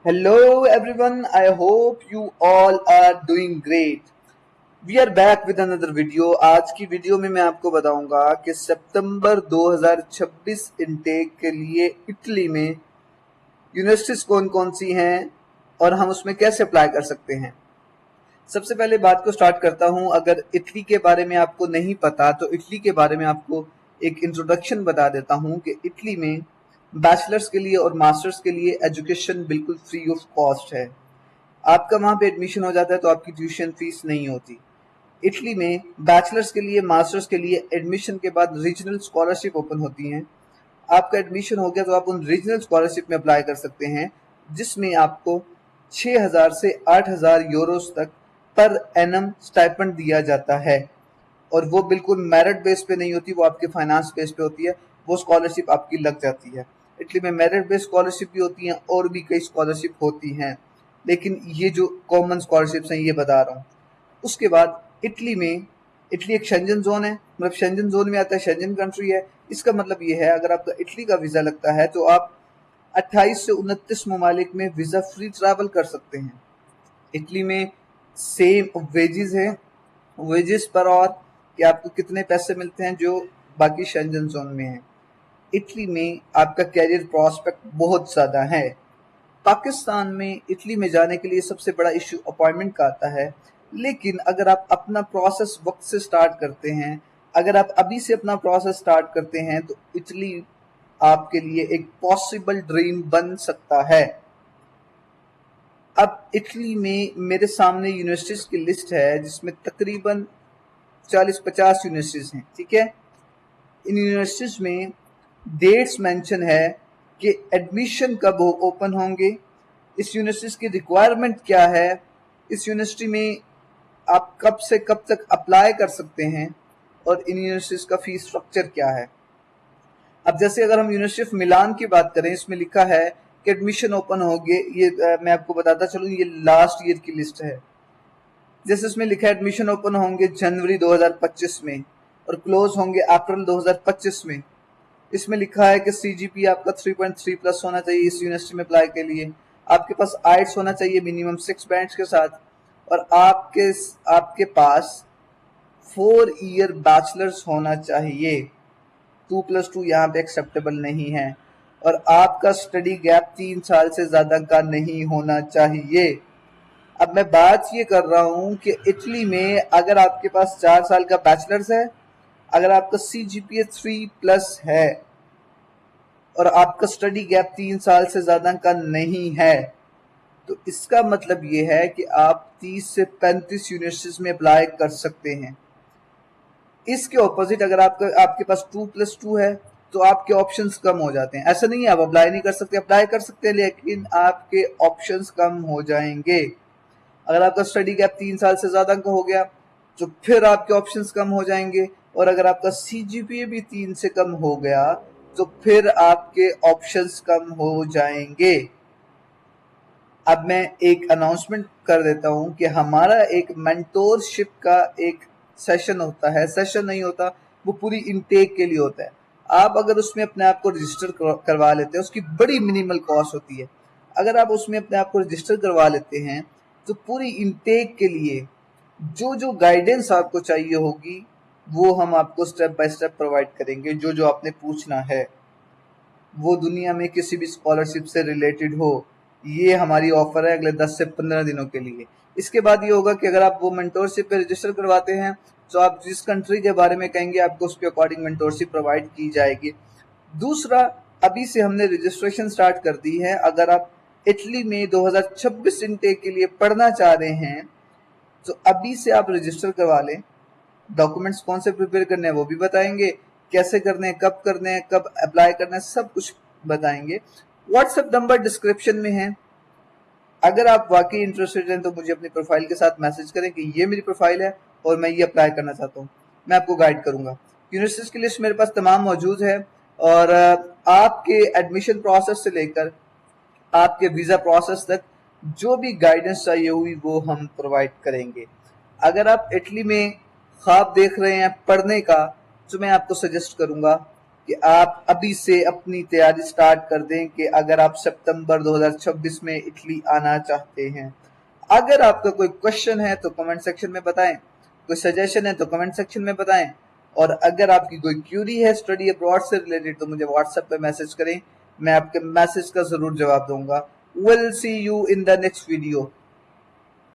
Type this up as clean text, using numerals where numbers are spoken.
Hello everyone, I hope you all are doing great. We are back with another video. आज की video में मैं आपको बताऊंगा कि सितंबर 2026 इनटेक के लिए इटली में यूनिवर्सिटीज कौन कौन सी हैं और हम उसमें कैसे अप्लाई कर सकते हैं। सबसे पहले बात को स्टार्ट करता हूं। अगर इटली के बारे में आपको नहीं पता तो इटली के बारे में आपको एक इंट्रोडक्शन बता देता हूं कि इटली में बैचलर्स के लिए और मास्टर्स के लिए एजुकेशन बिल्कुल फ्री ऑफ कॉस्ट है। आपका वहां पे एडमिशन हो जाता है तो आपकी ट्यूशन फीस नहीं होती। इटली में बैचलर्स के लिए मास्टर्स के लिए एडमिशन के बाद रीजनल स्कॉलरशिप ओपन होती हैं। आपका एडमिशन हो गया तो आप उन रीजनल स्कॉलरशिप में अप्लाई कर सकते हैं, जिसमें आपको 6,000 से 8,000 यूरोस तक पर एनम स्टाइपेंड दिया जाता है। और वो बिल्कुल मेरिट बेस पे नहीं होती, वो आपके फाइनेंस बेस पे होती है। वो स्कॉलरशिप आपकी लग जाती है। इटली में मेरिट बेस्ड स्कॉलरशिप भी होती हैं और भी कई स्कॉलरशिप होती हैं, लेकिन ये जो कॉमन स्कॉलरशिप्स हैं ये बता रहा हूँ। उसके बाद इटली एक शेंजन जोन है, मतलब शेंजन जोन में आता है, शेंजन कंट्री है। इसका मतलब ये है अगर आपका इटली का वीजा लगता है तो आप 28 से 29 ममालिक में वीजा फ्री ट्रैवल कर सकते हैं। इटली में सेम वेजेस है, वेजेस पर और कि आपको कितने पैसे मिलते हैं जो बाकी शेंजन जोन में है। इटली में आपका कैरियर प्रॉस्पेक्ट बहुत ज़्यादा है। पाकिस्तान में इटली में जाने के लिए सबसे बड़ा इशू अपॉइंटमेंट का आता है, लेकिन अगर आप अपना प्रोसेस वक्त से स्टार्ट करते हैं, अगर आप अभी से अपना प्रोसेस स्टार्ट करते हैं तो इटली आपके लिए एक पॉसिबल ड्रीम बन सकता है। अब इटली में मेरे सामने यूनिवर्सिटीज की लिस्ट है जिसमें तकरीबन 40-50 यूनिवर्सिटीज हैं, ठीक है। इन यूनिवर्सिटीज में डेट्स मेंशन है कि एडमिशन कब ओपन होंगे, इस यूनिवर्सिटीज की रिक्वायरमेंट क्या है, इस यूनिवर्सिटी में आप कब से कब तक अप्लाई कर सकते हैं और इन यूनिवर्सिटीज का फीस स्ट्रक्चर क्या है। अब जैसे अगर हम यूनिवर्सिटी ऑफ मिलान की बात करें, इसमें लिखा है कि एडमिशन ओपन होंगे, ये मैं आपको बताता चलूँ, ये लास्ट ईयर की लिस्ट है। जैसे इसमें लिखा है एडमिशन ओपन होंगे जनवरी 2025 में और क्लोज होंगे अप्रैल 2025 में। इसमें लिखा है कि सीजीपी आपका 3.3 प्लस होना चाहिए इस यूनिवर्सिटी में अप्लाई के लिए। आपके पास आइट्स होना चाहिए मिनिमम 6 बैंड्स के साथ, और आपके पास 4 ईयर बैचलर्स होना चाहिए। 2+2 यहाँ पे एक्सेप्टेबल नहीं है, और आपका स्टडी गैप 3 साल से ज्यादा का नहीं होना चाहिए। अब मैं बात ये कर रहा हूँ कि इटली में अगर आपके पास 4 साल का बैचलर्स है, अगर आपका CGPA 3+ है और आपका स्टडी गैप 3 साल से ज्यादा का नहीं है, तो इसका मतलब ये है कि आप 30 से 35 यूनिवर्सिटीज में अप्लाई कर सकते हैं। इसके ऑपोजिट अगर आपके पास 2+2 है तो आपके ऑप्शंस कम हो जाते हैं। ऐसा नहीं है आप अप्लाई नहीं कर सकते, अप्लाई कर सकते हैं, लेकिन आपके ऑप्शंस कम हो जाएंगे। अगर आपका स्टडी गैप 3 साल से ज्यादा का हो गया तो फिर आपके ऑप्शंस कम हो जाएंगे, और अगर आपका CGPA भी 3 से कम हो गया तो फिर आपके ऑप्शंस कम हो जाएंगे। अब मैं एक अनाउंसमेंट कर देता हूं कि हमारा एक मेंटोरशिप का एक सेशन होता है, सेशन नहीं होता, वो पूरी इनटेक के लिए होता है। आप अगर उसमें अपने आप को रजिस्टर करवा लेते हैं, उसकी बड़ी मिनिमल कॉस्ट होती है। अगर आप उसमें अपने आप को रजिस्टर करवा लेते हैं तो पूरी इनटेक के लिए जो जो गाइडेंस आपको चाहिए होगी वो हम आपको स्टेप बाय स्टेप प्रोवाइड करेंगे। जो जो आपने पूछना है, वो दुनिया में किसी भी स्कॉलरशिप से रिलेटेड हो, ये हमारी ऑफर है अगले 10 से 15 दिनों के लिए। इसके बाद ये होगा कि अगर आप वो मेंटोरशिप पे रजिस्टर करवाते हैं तो आप जिस कंट्री के बारे में कहेंगे आपको उसके अकॉर्डिंग मेंटोरशिप प्रोवाइड की जाएगी। दूसरा, अभी से हमने रजिस्ट्रेशन स्टार्ट कर दी है। अगर आप इटली में 2026 इनटेक के लिए पढ़ना चाह रहे हैं तो अभी से आप रजिस्टर करवा लें। डॉक्यूमेंट्स कौन से प्रिपेयर करने हैं वो भी बताएंगे, कैसे करने हैं, कब करने हैं, कब अप्लाई करना है, सब कुछ बताएंगे। व्हाट्सएप नंबर डिस्क्रिप्शन में है। अगर आप वाकई इंटरेस्टेड हैं तो मुझे अपनी प्रोफाइल के साथ मैसेज करें कि ये मेरी प्रोफाइल है और मैं ये अप्लाई करना चाहता हूँ, मैं आपको गाइड करूंगा। यूनिवर्सिटीज की लिस्ट मेरे पास तमाम मौजूद है, और आपके एडमिशन प्रोसेस से लेकर आपके वीजा प्रोसेस तक जो भी गाइडेंस चाहिए हुई वो हम प्रोवाइड करेंगे। अगर आप इटली में ख्वाब देख रहे हैं पढ़ने का, तो मैं आपको सजेस्ट करूंगा कि आप अभी से अपनी तैयारी स्टार्ट कर दें कि अगर आप सितंबर 2026 में इटली आना चाहते हैं। अगर आपका कोई क्वेश्चन है तो कमेंट सेक्शन में बताएं, कोई सजेशन है तो कमेंट सेक्शन में बताएं, और अगर आपकी कोई क्यूरी है स्टडी अब्रॉड से रिलेटेड तो मुझे व्हाट्सएप पे मैसेज करें, मैं आपके मैसेज का जरूर जवाब दूंगा। Will see you in the next video.